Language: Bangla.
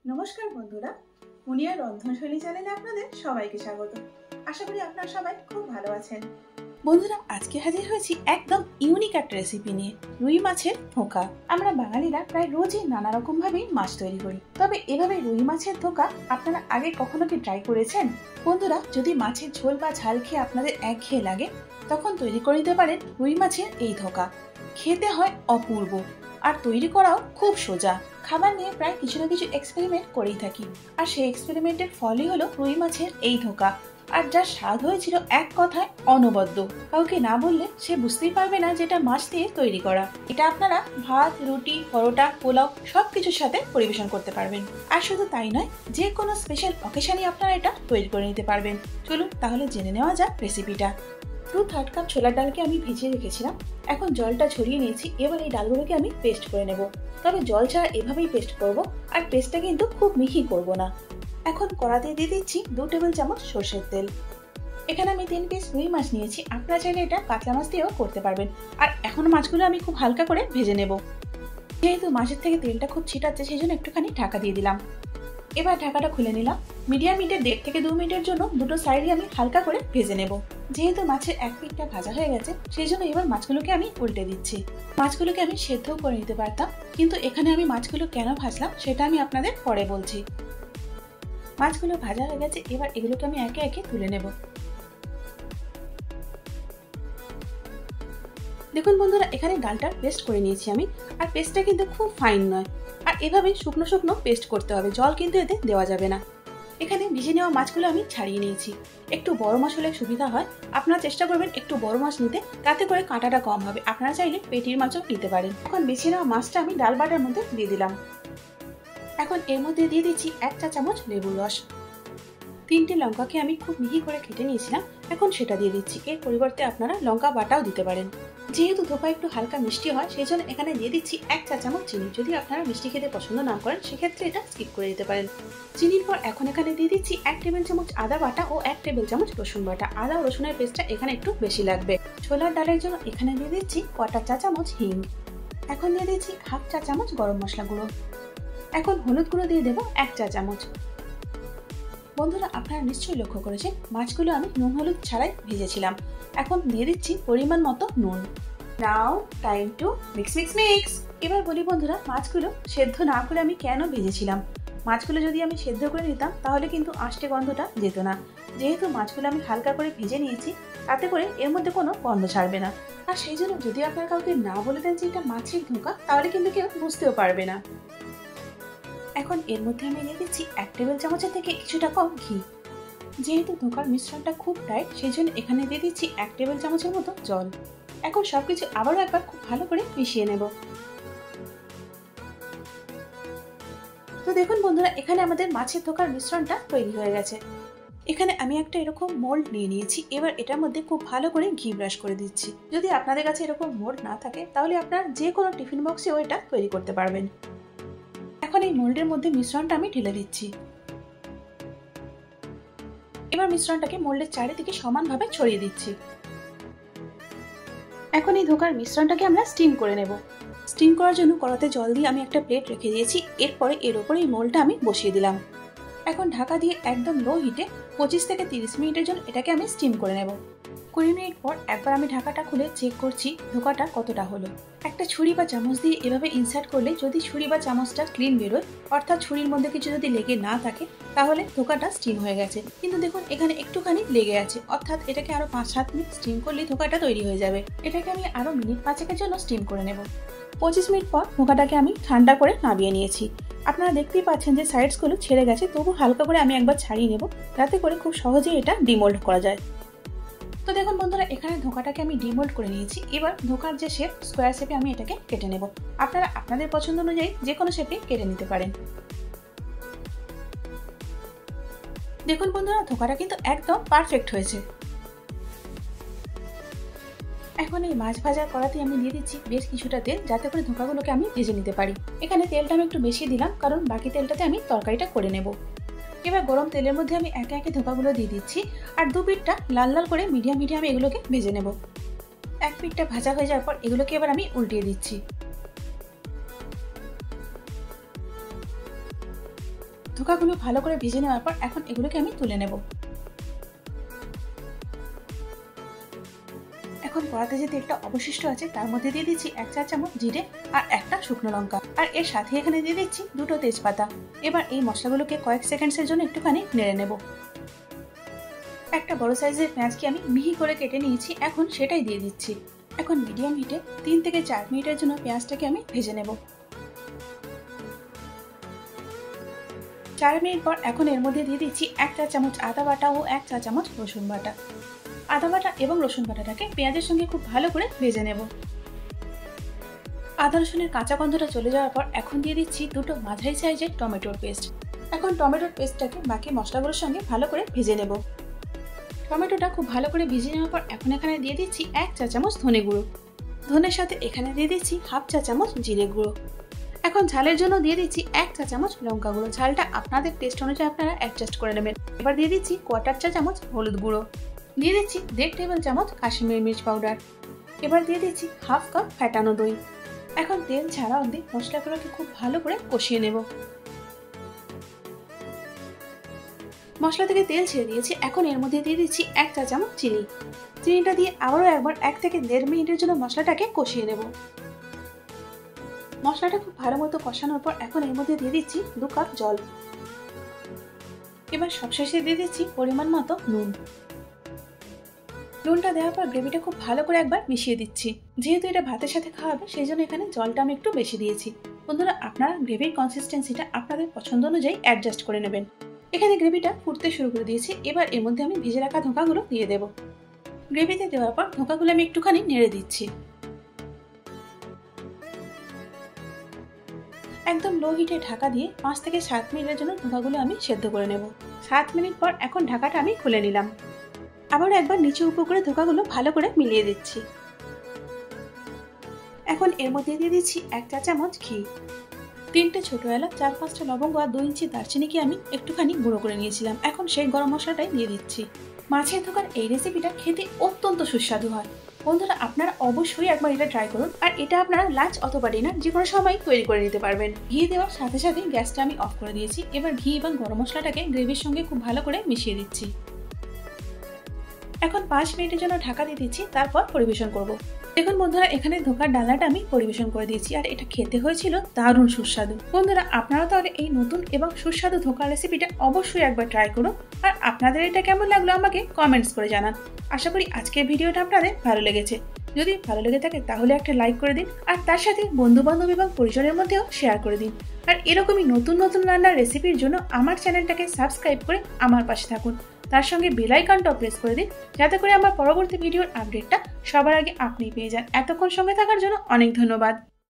নমস্কার বন্ধুরা, মুনিয়ার রন্ধনশৈলী চ্যানেলে আপনাদের সবাইকে স্বাগত। আশা করি আপনারা সবাই খুব ভালো আছেন। বন্ধুরা, আজকে হাজির হয়েছি একদম ইউনিক একটা রেসিপি নিয়ে, রুই মাছের ধোঁকা। আমরা বাঙালিরা প্রায় রোজই নানা রকম ভাবেই মাছ তৈরি করি, তবে এভাবে রুই মাছের ধোঁকা আপনারা আগে কখনো কি ট্রাই করেছেন? বন্ধুরা, যদি মাছের ঝোল বা ঝাল খেয়ে আপনাদের একঘেয়ে লাগে, তখন তৈরি করে নিতে পারেন রুই মাছের এই ধোঁকা। খেতে হয় অপূর্ব, আর তৈরি করাও খুব সোজা। খাবার নিয়ে প্রায় কিছু না কিছু এক্সপেরিমেন্ট করেই থাকি, আর সেই এক্সপেরিমেন্টের ফলই হলো রুই মাছের এই ধোঁকা। আর যার স্বাদ হয়েছিল এক কথায় অনবদ্য। কাউকে না বললে সে বুঝতেই পারবে না যেটা মাছ দিয়ে তৈরি করা। এটা আপনারা ভাত, রুটি, পরোটা, পোলাও সবকিছুর সাথে পরিবেশন করতে পারবেন। আর শুধু তাই নয়, যে কোনো স্পেশাল অকেশনে আপনারা এটা তৈরি করে নিতে পারবেন। চলুন তাহলে জেনে নেওয়া যাক রেসিপিটা। 2/3 কাপ ছোলার ডালকে আমি ভিজিয়ে রেখেছিলাম। এখন জলটা ঝরিয়ে নিয়েছি। এবার এই ডালগুলোকে আমি পেস্ট করে নেব, তবে জল ছাড়া এভাবেই পেস্ট করব, আর পেস্টটা কিন্তু খুব মিহি করব না। এখন কড়াতে দিয়ে দিচ্ছি 2 টেবিল চামচ সরষের তেল। এখানে আমি 3 পিস রুই মাছ নিয়েছি, আপনারা চাইলে এটা কাতলা মাছ দিয়েও করতে পারবেন। আর এখন মাছগুলো আমি খুব হালকা করে ভেজে নেব। যেহেতু মাছের থেকে তেলটা খুব ছিটাচ্ছে, সেই জন্য একটুখানি ঢাকা দিয়ে দিলাম। এবার ঢাকাটা খুলে নিলাম। মিডিয়াম হিটে 1.5 থেকে 2 মিনিটের জন্য দুটো সাইডই আমি হালকা করে ভেজে নেব। যেহেতু মাছের এক পিঠটা ভাজা হয়ে গেছে, সেই জন্য এবার মাছগুলোকে আমি উল্টে দিচ্ছি। মাছগুলোকে আমি সেদ্ধও করে নিতে পারতাম, কিন্তু এখানে আমি মাছগুলো কেন ভাজলাম সেটা আমি আপনাদের পরে বলছি। মাছগুলো ভাজা হয়ে গেছে, এবার এগুলোকে আমি একে একে তুলে নেব। দেখুন বন্ধুরা, এখানে ডালটার পেস্ট করে নিয়েছি আমি, আর পেস্টটা কিন্তু খুব ফাইন নয়, আর এভাবে শুকনো শুকনো পেস্ট করতে হবে, জল কিন্তু এতে দেওয়া যাবে না। এখানে ভিজে নেওয়া মাছগুলো আমি ছাড়িয়ে নিয়েছি। একটু বড় মাছ হলে সুবিধা হয়, আপনারা চেষ্টা করবেন একটু বড় মাছ নিতে, তাতে করে কাঁটাটা কম হবে। আপনারা চাইলে পেটির মাছও নিতে পারেন। এখন বেছে নেওয়া মাছটা আমি ডাল বাটার মধ্যে দিয়ে দিলাম। এখন এর মধ্যে দিয়ে দিচ্ছি 1 চা চামচ লেবুর রস। 3টে লঙ্কাকে আমি খুব মিহি করে কেটে নিয়েছিলাম, এখন সেটা দিয়ে দিচ্ছি। এর পরিবর্তে আপনারা লঙ্কা বাটাও দিতে পারেন। যেহেতু ধোঁকা একটু হালকা মিষ্টি হয়, সেই জন্য এখানে দিয়ে দিচ্ছি 1 চা চামচ চিনি। যদি আপনারা মিষ্টি খেতে পছন্দ না করেন, সেক্ষেত্রে এটা স্কিপ করে দিতে পারেন। চিনির পর এখন এখানে দিয়ে দিচ্ছি 1 টেবিল চামচ আদা বাটা ও 1 টেবিল চামচ রসুন বাটা। আদা ও রসুনের পেস্টটা এখানে একটু বেশি লাগবে। ছোলার ডালের জন্য এখানে দিয়ে দিচ্ছি 1/4 চা চামচ হিং। এখন দিয়ে দিচ্ছি 1/2 চা চামচ গরম মশলা গুঁড়ো। এখন হলুদ গুঁড়ো দিয়ে দেবো 1 চা চামচ। বন্ধুরা, আপনারা নিশ্চয়ই লক্ষ্য করেছেন মাছগুলো আমি নুন হলুদ ছাড়াই ভেজেছিলাম। এখন দিয়ে দিচ্ছি পরিমাণ মতো নুন। নাও টাইম টু মিক্স। এবার বলি বন্ধুরা, মাছগুলো সেদ্ধ না করে আমি কেন ভেজেছিলাম। মাছগুলো যদি আমি সেদ্ধ করে নিতাম, তাহলে কিন্তু আষ্টে গন্ধটা যেত না। যেহেতু মাছগুলো আমি হালকা করে ভেজে নিয়েছি, তাতে করে এর মধ্যে কোনো গন্ধ ছাড়বে না। আর সেই জন্য যদি আপনারা কাউকে না বলে দেন যে এটা মাছের ধোঁকা, তাহলে কিন্তু কেউ বুঝতেও পারবে না। এখন এর মধ্যে আমি দিয়ে দিচ্ছি 1 টেবিল চামচের থেকে কিছুটা কম ঘি। যেহেতু ধোঁকার মিশ্রণটা খুব টাইট, সেই জন্য এখানে দিয়ে দিচ্ছি 1 টেবিল চামচের মতো জল। এখন সবকিছু আবারও একবার খুব ভালো করে মিশিয়ে নেব। তো দেখুন বন্ধুরা, এখানে আমাদের মাছের ধোঁকার মিশ্রণটা তৈরি হয়ে গেছে। এখানে আমি একটা এরকম মোল্ড নিয়ে নিয়েছি। এবার এটার মধ্যে খুব ভালো করে ঘি ব্রাশ করে দিচ্ছি। যদি আপনাদের কাছে এরকম মোল্ড না থাকে, তাহলে আপনারা যে কোনো টিফিন বক্সেও এটা তৈরি করতে পারবেন। এখন এই মোল্ডের মধ্যে মিশ্রণটা আমি ঢেলে দিচ্ছি। এবার মিশ্রণটাকে মোল্ডের চারিদিকে সমানভাবে ছড়িয়ে দিচ্ছি। এখন এই ধোঁকার মিশ্রণটাকে আমরা স্টিম করে নেব। স্টিম করার জন্য কড়াতে জল দিয়ে আমি একটা প্লেট রেখে দিয়েছি। এরপরে এর উপরে এই মোল্ডটা আমি বসিয়ে দিলাম। এখন ঢাকা দিয়ে একদম লো হিটে 25 থেকে 30 মিনিটের জন্য এটাকে আমি স্টিম করে নেব। 20 মিনিট পর একবার আমি ঢাকাটা খুলে চেক করছি ধোঁকাটা কতটা হলো। একটা ছুরি বা চামচ দিয়ে এভাবে ইনসার্ট করলে যদি ছুরি বা চামচটা ক্লিন বেরোয়, অর্থাৎ ছুরির মধ্যে কিছু যদি লেগে না থাকে, তাহলে ধোঁকাটা স্টিম হয়ে গেছে। কিন্তু দেখুন, এখানে একটুখানি লেগে আছে, অর্থাৎ এটাকে আরো 5-7 মিনিট স্টিম করলেই ধোঁকাটা তৈরি হয়ে যাবে। এটাকে আমি আরো মিনিট 5-এর জন্য স্টিম করে নেব। 25 মিনিট পর ধোঁকাটাকে আমি ঠান্ডা করে নামিয়ে নিয়েছি। আপনারা দেখতেই পাচ্ছেন যে সাইডসগুলো ছেড়ে গেছে, তবু হালকা করে আমি একবার ছাড়িয়ে নেব, যাতে করে খুব সহজেই এটা ডিমোল্ড করা যায়। তো দেখুন বন্ধুরা, এখানে ধোঁকাটাকে আমি ডিমোল্ড করে নিয়েছি। এবার ধোঁকার যে শেপ, স্কোয়ার শেপে আমি এটাকে কেটে নেব। আপনারা আপনাদের পছন্দ অনুযায়ী যে কোনো শেপে কেটে নিতে পারেন। দেখুন বন্ধুরা, ধোঁকাটা কিন্তু একদম পারফেক্ট হয়েছে। এখন এই মাছ ভাজার কড়াতে আমি দিয়ে দিচ্ছি বেশ কিছুটা তেল, যাতে করে ধোঁকাগুলোকে আমি ভেজে নিতে পারি। এখানে তেলটা আমি একটু বেশি দিলাম, কারণ বাকি তেলটাতে আমি তরকারিটা করে নেব। এবার গরম তেলের মধ্যে আমি একে একে ধোঁকাগুলো দিয়ে দিচ্ছি, আর দু পিঠটা লাল লাল করে মিডিয়াম এগুলোকে ভেজে নেব। এক পিঠটা ভাজা হয়ে যাওয়ার পর এগুলোকে এবার আমি উল্টিয়ে দিচ্ছি। ধোকাগুলো ভালো করে ভেজে নেওয়ার পর এখন এগুলোকে আমি তুলে নেব। এখন কড়াতে যে তেলটা অবশিষ্ট আছে তার মধ্যে দিয়ে দিচ্ছি 1 চা চামচ জিরে আর একটা শুকনো লঙ্কা, আর এর সাথে এখানে দিয়ে দিচ্ছি 2টো তেজপাতা। এবার এই মশলাগুলোকে কয়েক সেকেন্ডসের জন্য একটুখানি নেড়ে নেব। একটা বড় সাইজের পেঁয়াজকে আমি মিহি করে কেটে নিয়েছি, এখন সেটাই দিয়ে দিচ্ছি। এখন মিডিয়াম হিটে 3 থেকে 4 মিনিটের জন্য পেঁয়াজটাকে আমি ভেজে নেব। 4 মিনিট পর এখন এর মধ্যে দিয়ে দিচ্ছি 1 চা চামচ আদা বাটা ও 1 চা চামচ রসুন বাটা। আদা বাটা এবং রসুন বাটাটাকে পেঁয়াজের সঙ্গে খুব ভালো করে ভেজে নেব। আদা রসুনের কাঁচা গন্ধটা চলে যাওয়ার পর এখন দিয়ে দিচ্ছি 2টো মাঝারি সাইজের টমেটোর পেস্ট। এখন টমেটোর পেস্টটাকে বাকি মশলাগুলোর সঙ্গে ভালো করে ভেজে নেব। টমেটোটা খুব ভালো করে ভেজে নেওয়ার পর এখন এখানে দিয়ে দিচ্ছি 1 চা চামচ ধনে গুঁড়ো। ধনের সাথে এখানে দিয়ে দিচ্ছি হাফ চা চামচ জিরে গুঁড়ো। এখন ঝালের জন্য দিয়ে দিচ্ছি 1 চা চামচ লঙ্কা গুঁড়ো। ঝালটা আপনাদের টেস্ট অনুযায়ী আপনারা অ্যাডজাস্ট করে নেবেন। এবার দিয়ে দিচ্ছি 1/4 চা চামচ হলুদ গুঁড়ো। দিয়ে দিচ্ছি 1.5 টেবিল চামচ কাশ্মীরি মির্চ পাউডার। এবার দিয়ে দিচ্ছি হাফ কাপ ফ্যাটানো দই। এখন তেল ছাড়া অবধি মশলাগুলোকে খুব ভালো করে কষিয়ে নেব। মশলা থেকে তেল ছেড়ে দিয়েছি, এখন এর মধ্যে দিয়ে দিচ্ছি 1 চা চামচ চিনি। চিনিটা দিয়ে আবারও একবার 1 থেকে 1.5 মিনিটের জন্য মশলাটাকে কষিয়ে নেব। মশলাটা খুব ভালো মতো কষানোর পর এখন এর মধ্যে দিয়ে দিচ্ছি 2 কাপ জল। এবার সবশেষে দিয়ে দিচ্ছি পরিমাণ মতো নুন। নুনটা দেওয়ার পর গ্রেভিটা খুব ভালো করে একবার মিশিয়ে দিচ্ছি। যেহেতু এটা ভাতের সাথে খাওয়া হবে সেই জন্য এখানে জলটা আমি একটু বেশি দিয়েছি। বন্ধুরা, আপনারা গ্রেভির কনসিস্টেন্সিটা আপনাদের পছন্দ অনুযায়ী অ্যাডজাস্ট করে নেবেন। এখানে গ্রেভিটা ফুটতে শুরু করে দিয়েছি। এবার এর মধ্যে আমি ভেজে রাখা ধোঁকাগুলো দিয়ে দেব। গ্রেভিতে দেওয়ার পর ধোঁকাগুলো আমি একটুখানি নেড়ে দিচ্ছি। একদম লো হিটে ঢাকা দিয়ে 5 থেকে 7 মিনিটের জন্য ধোঁকাগুলো আমি সেদ্ধ করে নেব। 7 মিনিট পর এখন ঢাকাটা আমি খুলে নিলাম। আবার একবার নিচে উপর করে ধোঁকাগুলো ভালো করে মিলিয়ে দিচ্ছি। এখন এর মধ্যে দিয়ে দিচ্ছি 1 চা চামচ ঘি, 3টে ছোট এলাচ, 4-5টা লবঙ্গ আর 2 ইঞ্চি দারচিনিকে আমি একটুখানি গুঁড়ো করে নিয়েছিলাম। এখন সেই গরম মশলাটাই দিয়ে দিচ্ছি। মাছের ধোঁকার এই রেসিপিটা খেতে অত্যন্ত সুস্বাদু হয়। বন্ধুরা, আপনারা অবশ্যই একবার এটা ট্রাই করুন। আর এটা আপনারা লাঞ্চ অথবা ডিনার যে কোনো সময় তৈরি করে নিতে পারবেন। ঘি দেওয়ার সাথে সাথে গ্যাসটা আমি অফ করে দিয়েছি। এবার ঘি এবং গরম মশলাটাকে গ্রেভির সঙ্গে খুব ভালো করে মিশিয়ে দিচ্ছি। এখন 5 মিনিটের জন্য ঢাকা দিয়ে দিচ্ছি, তারপর পরিবেশন করব। দেখুন বন্ধুরা, এখানে ধোঁকার ডালনাটা আমি পরিবেশন করে দিয়েছি আর এটা খেতে হয়েছিল দারুণ সুস্বাদু। বন্ধুরা, আপনারা তাহলে এই নতুন এবং সুস্বাদু ধোঁকার রেসিপিটা অবশ্যই একবার ট্রাই করুন। আর আপনাদের এটা কেমন লাগলো আমাকে কমেন্টস করে জানান। আশা করি আজকের ভিডিওটা আপনাদের ভালো লেগেছে। যদি ভালো লেগে থাকে তাহলে একটা লাইক করে দিন আর তার সাথে বন্ধু বান্ধব এবং পরিজনের মধ্যেও শেয়ার করে দিন। আর এরকমই নতুন নতুন রান্নার রেসিপির জন্য আমার চ্যানেলটাকে সাবস্ক্রাইব করে আমার পাশে থাকুন। তার সঙ্গে বেল আইকনটাও প্রেস করে দিন, যাতে করে আমার পরবর্তী ভিডিওর আপডেটটা সবার আগে আপনি পেয়ে যান। এতক্ষণ সঙ্গে থাকার জন্য অনেক ধন্যবাদ।